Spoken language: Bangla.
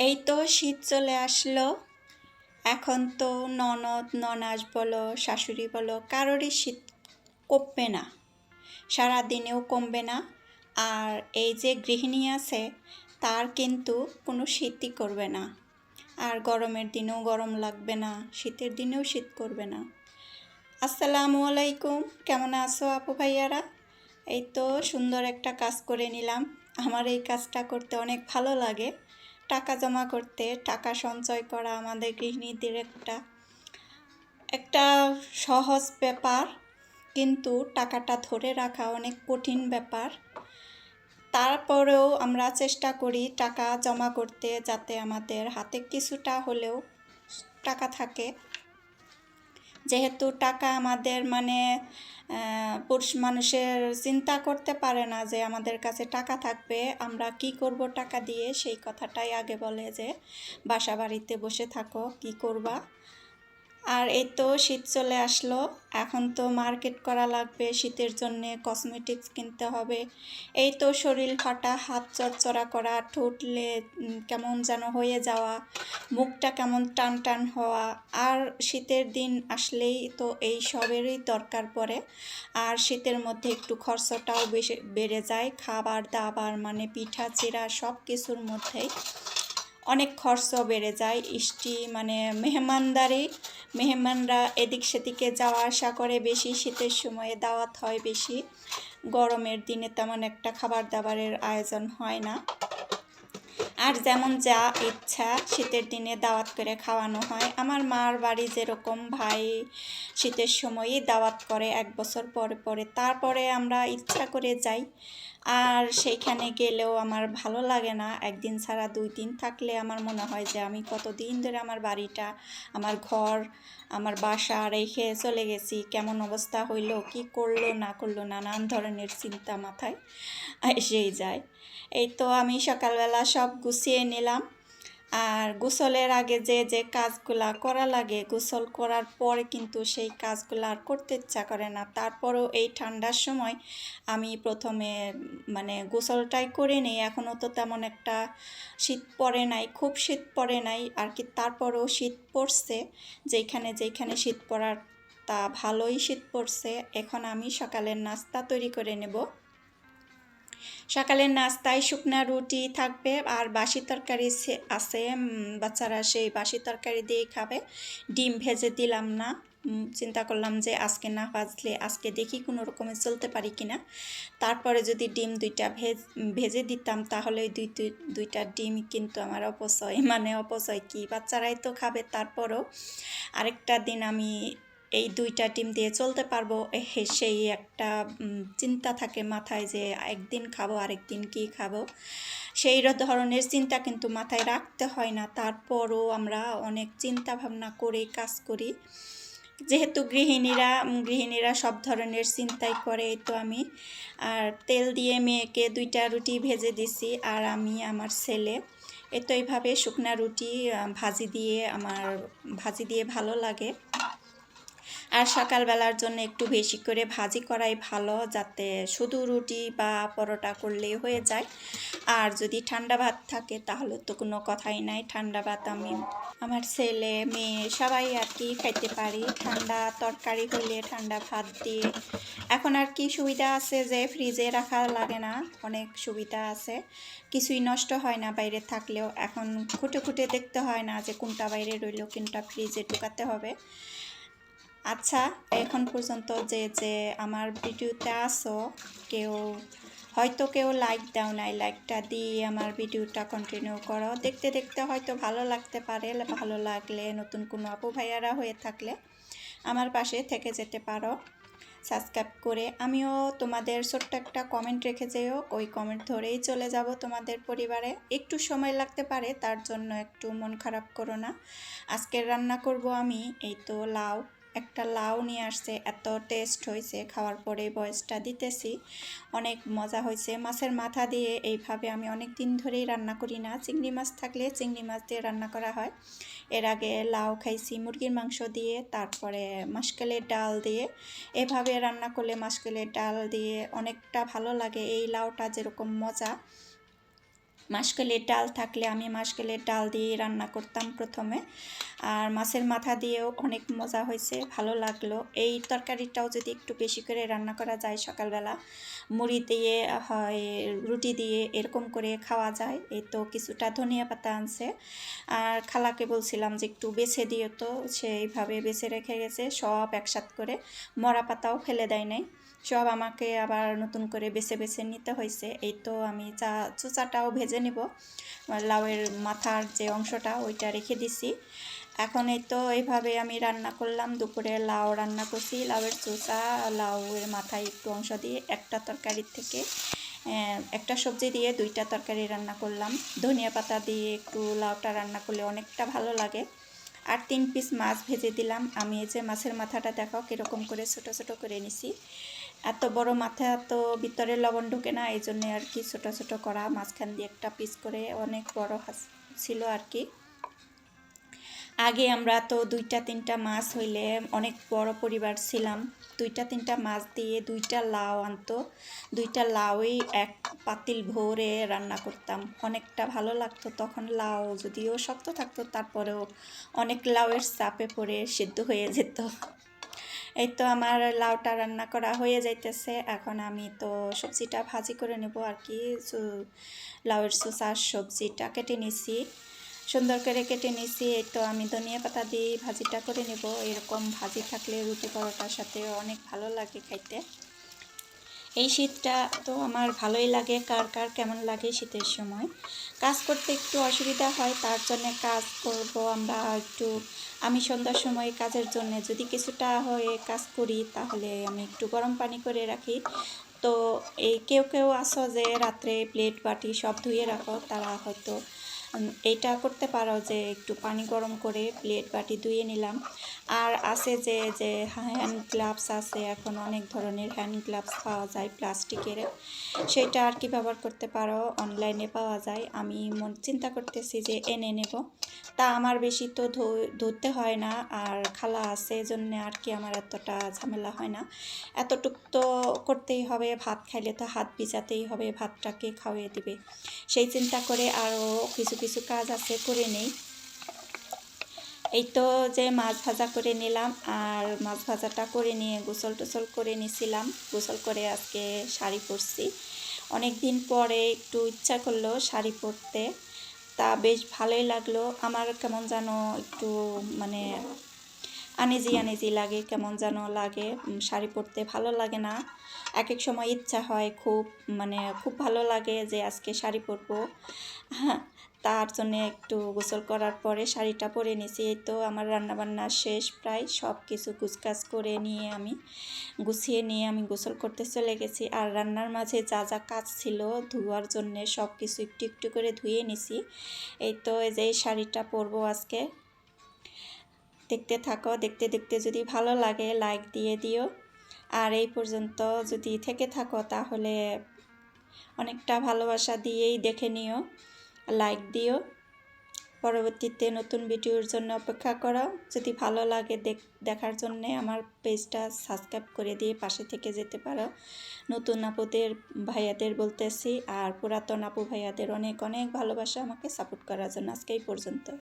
এই তো শীত চলে আসলো। এখন তো ননদ ননাস বলো শাশুড়ি বলো কারোরই শীত কমবে না, সারাদিনেও কমবে না। আর এই যে গৃহিণী আছে তার কিন্তু কোনো শীতই করবে না। আর গরমের দিনেও গরম লাগবে না, শীতের দিনেও শীত করবে না। আসসালামু আলাইকুম, কেমন আছো আপু ভাইয়ারা? এই তো সুন্দর একটা কাজ করে নিলাম। আমার এই কাজটা করতে অনেক ভালো লাগে। টাকা জমা করতে, টাকা সঞ্চয় করা আমাদের গৃহিণীদের একটা একটা সহজ ব্যাপার, কিন্তু টাকাটা ধরে রাখা অনেক কঠিন ব্যাপার। তারপরেও আমরা চেষ্টা করি টাকা জমা করতে, যাতে আমাদের হাতে কিছুটা হলেও টাকা থাকে। যেহেতু টাকা আমাদের পুরুষ মানুষের চিন্তা করতে পারে না যে আমাদের কাছে টাকা থাকবে, আমরা কি করব টাকা দিয়ে, সেই কথাটাই আগে বলে যে বাসা বাড়িতে বসে থাকো, কি করবা। আর এই তো শীত চলে আসলো, এখন তো মার্কেট করা লাগবে, শীতের জন্যে কসমেটিক্স কিনতে হবে। এই তো শরীর ফাটা, হাত চড়চড়া করা, ঠোঁটলে কেমন যেন হয়ে যাওয়া, মুখটা কেমন টান টান হওয়া। আর শীতের দিন আসলেই তো এই সবেরই দরকার পড়ে। আর শীতের মধ্যে একটু খরচটাও বেশি বেড়ে যায়, খাবার দাবার পিঠা চিড়া সব কিছুর মধ্যেই অনেক খরচ বেড়ে যায়। মেহমানরা এদিক সেদিকে যাওয়া আসা করে বেশি, শীতের সময়ে দাওয়াত হয় বেশি, গরমের দিনে তেমন একটা খাবার দাবারের আয়োজন হয় না। আর যেমন যা ইচ্ছা শীতের দিনে দাওয়াত করে খাওয়ানো হয়। আমার মার বাড়ি যেরকম, ভাই শীতের সময়ই দাওয়াত করে এক বছর পরে পরে, তারপরে আমরা ইচ্ছা করে যাই। আর সেইখানে গেলেও আমার ভালো লাগে না, একদিন ছাড়া 2 দিন থাকলে আমার মনে হয় যে আমি কতদিন ধরে আমার বাড়িটা, আমার ঘর, আমার বাসা রেখে চলে গেছি, কেমন অবস্থা হইলো, কি করলো না করলো, নানান ধরনের চিন্তা মাথায় এসেই যায়। এই তো আমি সকালবেলা সব গুছিয়ে নিলাম। আর গোসলের আগে যে যে কাজগুলা করা লাগে, গোসল করার পরে কিন্তু সেই কাজগুলো আর করতে ইচ্ছা করে না। তারপরেও এই ঠান্ডার সময় আমি প্রথমে গোসলটাই করে নিই। এখনও তো তেমন একটা শীত পড়ে নাই, খুব শীত পড়ে নাই আর কি, তারপরেও শীত পড়ছে। যেখানে যেখানে শীত পড়ার তা ভালোই শীত পড়ছে। এখন আমি সকালের নাস্তা তৈরি করে নেব। সকালের নাস্তায় শুকনা রুটি থাকবে আর বাসি তরকারি আছে, বাচ্চারা সেই বাসি তরকারি দিয়েই খাবে। ডিম ভেজে দিলাম না, চিন্তা করলাম যে আজকে না ভাজলে, আজকে দেখি কোনো রকমে চলতে পারি কিনা। তারপরে যদি ডিম 2টা ভেজে দিতাম তাহলে ওই দুইটা ডিম কিন্তু আমার অপচয় কি, বাচ্চারাই তো খাবে। তারপরও আরেকটা দিন আমি এই 2টা ডিম দিয়ে চলতে পারবো, সেই একটা চিন্তা থাকে মাথায় যে একদিন খাবো আরেকদিন কি খাবো, সেই ধরনের চিন্তা কিন্তু মাথায় রাখতে হয় না। তারপরও আমরা অনেক চিন্তা ভাবনা করে কাজ করি, যেহেতু গৃহিণীরা সব ধরনের চিন্তাই করে। এই তো আমি আর তেল দিয়ে মেয়েকে 2টা রুটি ভেজে দিছি, আর আমি আমার ছেলে এই তো এইভাবে শুকনা রুটি ভাজি দিয়ে ভালো লাগে। আর সকালবেলার জন্য একটু বেশি করে ভাজি করাই ভালো, যাতে শুধু রুটি বা পরোটা করলেই হয়ে যায়। আর যদি ঠান্ডা ভাত থাকে তাহলে তো কোনো কথাই নাই, ঠান্ডা ভাত আমি, আমার ছেলে মেয়ে সবাই আর কি খাইতে পারি। ঠান্ডা তরকারি হলে ঠান্ডা ভাত দিয়ে, এখন আর কি সুবিধা আছে যে ফ্রিজে রাখা লাগে না, অনেক সুবিধা আছে, কিছুই নষ্ট হয় না বাইরে থাকলেও। এখন খুঁটে খুঁটে দেখতে হয় না যে কোনটা বাইরে রইল, কোনটা ফ্রিজে ঢুকাতে হবে। আচ্ছা, এখন পর্যন্ত যে আমার ভিডিওতে আসো, কেউ লাইক দাও নাই, লাইকটা দিয়ে আমার ভিডিওটা কন্টিনিউ করো। দেখতে দেখতে হয়তো ভালো লাগতে পারে, ভালো লাগলে নতুন কোনো আপু ভাইয়ারা হয়ে থাকলে আমার পাশে থেকে যেতে পারো সাবস্ক্রাইব করে। আমিও তোমাদের ছোট্ট একটা কমেন্ট রেখে যেও, ওই কমেন্ট ধরেই চলে যাব তোমাদের পরিবারে। একটু সময় লাগতে পারে, তার জন্য একটু মন খারাপ করো না। আজকের রান্না করব আমি এই তো একটা লাউ নিয়ে আসছে, এত টেস্ট হয়েছে, খাওয়ার পরে ভয়েসটা দিতেছি, অনেক মজা হয়েছে। মাছের মাথা দিয়ে এইভাবে আমি অনেক দিন ধরেই রান্না করি না, চিংড়ি মাছ থাকলে চিংড়ি মাছ দিয়ে রান্না করা হয়। এর আগে লাউ খাইছি মুরগির মাংস দিয়ে, তারপরে মাসকলাইয়ের ডাল দিয়ে। এভাবে রান্না করলে মাসকলাইয়ের ডাল দিয়ে অনেকটা ভালো লাগে। এই লাউটা যেরকম মজা, মাসকলাইয়ের ডাল থাকলে আমি মাসকলাইয়ের ডাল দিয়ে রান্না করতাম প্রথমে, আর মাছের মাথা দিয়েও অনেক মজা হয়েছে, ভালো লাগলো। এই তরকারিটাও যদি একটু বেশি করে রান্না করা যায় সকালবেলা মুড়ি দিয়ে হয় রুটি দিয়ে এরকম করে খাওয়া যায়। এই তো কিছুটা ধনিয়া পাতা আনছে, আর খালাকে বলছিলাম যে একটু বেছে দিও, তো সেইভাবে বেছে রেখে গেছে সব একসাথ করে, মরা পাতাও ফেলে দেয় নাই, সব আমাকে আবার নতুন করে বেছে বেছে নিতে হয়েছে। এই তো আমি চোচাটাও ভেজে নেব, লাউয়ের মাথার যে অংশটা ওইটা রেখে দিছি। এখন এই তো এইভাবে আমি রান্না করলাম, দুপুরে লাউ রান্না করছি, লাউয়ের চোচা লাউয়ের মাথায় একটু অংশ দিয়ে একটা তরকারির থেকে একটা সবজি দিয়ে দুইটা তরকারি রান্না করলাম। ধনিয়া পাতা দিয়ে একটু লাউটা রান্না করলে অনেকটা ভালো লাগে। আর 3 পিস মাছ ভেজে দিলাম। আমি এই যে মাছের মাথাটা দেখাও কীরকম করে ছোট ছোট করে নিছি, এত বড় মাথা তো ভিতরে লবণ ঢুকে না, এই জন্যে আর কি ছোট ছোট করা, মাঝখান দিয়ে একটা পিস করে, অনেক বড় ছিল আর কি। আগে আমরা তো 2-3টা মাছ হইলে, অনেক বড় পরিবার ছিলাম, 2-3টা মাছ দিয়ে 2টা লাউ আনতো, 2টা লাউই এক পাতিল ভরে রান্না করতাম, অনেকটা ভালো লাগতো তখন। লাউ যদিও শক্ত থাকতো তারপরেও অনেক লাউয়ের চাপে পড়ে সিদ্ধ হয়ে যেত। এই তো আমার লাউটা রান্না করা হয়ে যাইতেছে, এখন আমি তো সবজিটা ভাজি করে নেব আর কি। লাউয়ের চোচার সবজিটা কেটে নিছি, সুন্দর করে কেটে নিছি। এই তো আমি ধনিয়া পাতা দিয়ে ভাজিটা করে নেব, এরকম ভাজি থাকলে রুটি পরোটার সাথে অনেক ভালো লাগে খাইতে। এই শীতটা তো আমার ভালোই লাগে, কার কার কেমন লাগে শীতের সময়। কাজ করতে একটু অসুবিধা হয়, তার জন্য কাজ করব আমরা একটু, আমি সন্ধ্যার সময় কাজের জন্য যদি কিছুটা হয়ে কাজ করি তাহলে আমি একটু গরম পানি করে রাখি। তো এই কেউ কেউ আসো যে রাত্রে প্লেট বাটি সব ধুয়ে রাখো, তারা হয়তো এইটা করতে পারো যে একটু পানি গরম করে প্লেট বাটি ধুয়ে নিলাম। আর আছে যে যে হ্যান্ড গ্লাভস আছে, এখন অনেক ধরনের হ্যান্ড গ্লাভস পাওয়া যায় প্লাস্টিকের, সেটা আর কি ব্যবহার করতে পারো, অনলাইনে পাওয়া যায়। আমি চিন্তা করতেছি যে এনে নেব, তা আমার বেশি তো ধরতে হয় না, আর খালা আছে এজন্য আর কি আমার এতটা ঝামেলা হয় না। এতটুক তো করতেই হবে, ভাত খাইলে তো হাত ভিজাতেই হবে, ভাতটাকে খাওয়িয়ে দিবে, সেই চিন্তা করে আরও কিছু কিছু কাজ আছে করে নেই। এই তো যে মাছ ভাজা করে নিলাম, আর মাছ ভাজাটা করে নিয়ে গোসল টোসল করে নিছিলাম, গোসল করে আজকে শাড়ি পরছি। অনেক দিন পরে একটু ইচ্ছা করলো শাড়ি পরতে, তা বেশ ভালোই লাগলো। আমার কেমন যেন একটু মানে আনিজি আনিজি লাগে, কেমন যেন লাগে, শাড়ি পরতে ভালো লাগে না। এক এক সময় ইচ্ছা হয় খুব, মানে খুব ভালো লাগে যে আজকে শাড়ি পরবো, হ্যাঁ। তার জন্য একটু গোসল করার পরে শাড়িটা পরে নিয়েছি। এই তো আমার রান্নাবান্না শেষ প্রায়, সব কিছু গুছগাছ করে নিয়ে আমি গুছিয়ে নিয়ে আমি গোসল করতে চলে গেছি। আর রান্নার মাঝে যা যা কাজ ছিল ধোয়ার জন্যে সব কিছু একটু একটু করে ধুয়ে নিছি। এই তো এই যে শাড়িটা পরবো আজকে, দেখতে থাকো, দেখতে দেখতে যদি ভালো লাগে লাইক দিয়ে দিও, আর এই পর্যন্ত যদি থেকে থাকো তাহলে অনেকটা ভালোবাসা দিয়েই দেখে নিও, লাইক দিও। পরবর্তীতে নতুন ভিডিওর জন্য অপেক্ষা করো, যদি ভালো লাগে দেখার জন্যে আমার পেজটা সাবস্ক্রাইব করে দিয়ে পাশে থেকে যেতে পারো। নতুন আপুদের ভাইয়াদের বলতেছি, আর পুরাতন আপু ভাইয়াদের অনেক অনেক ভালোবাসা আমাকে সাপোর্ট করার জন্য। আজকে এই পর্যন্ত।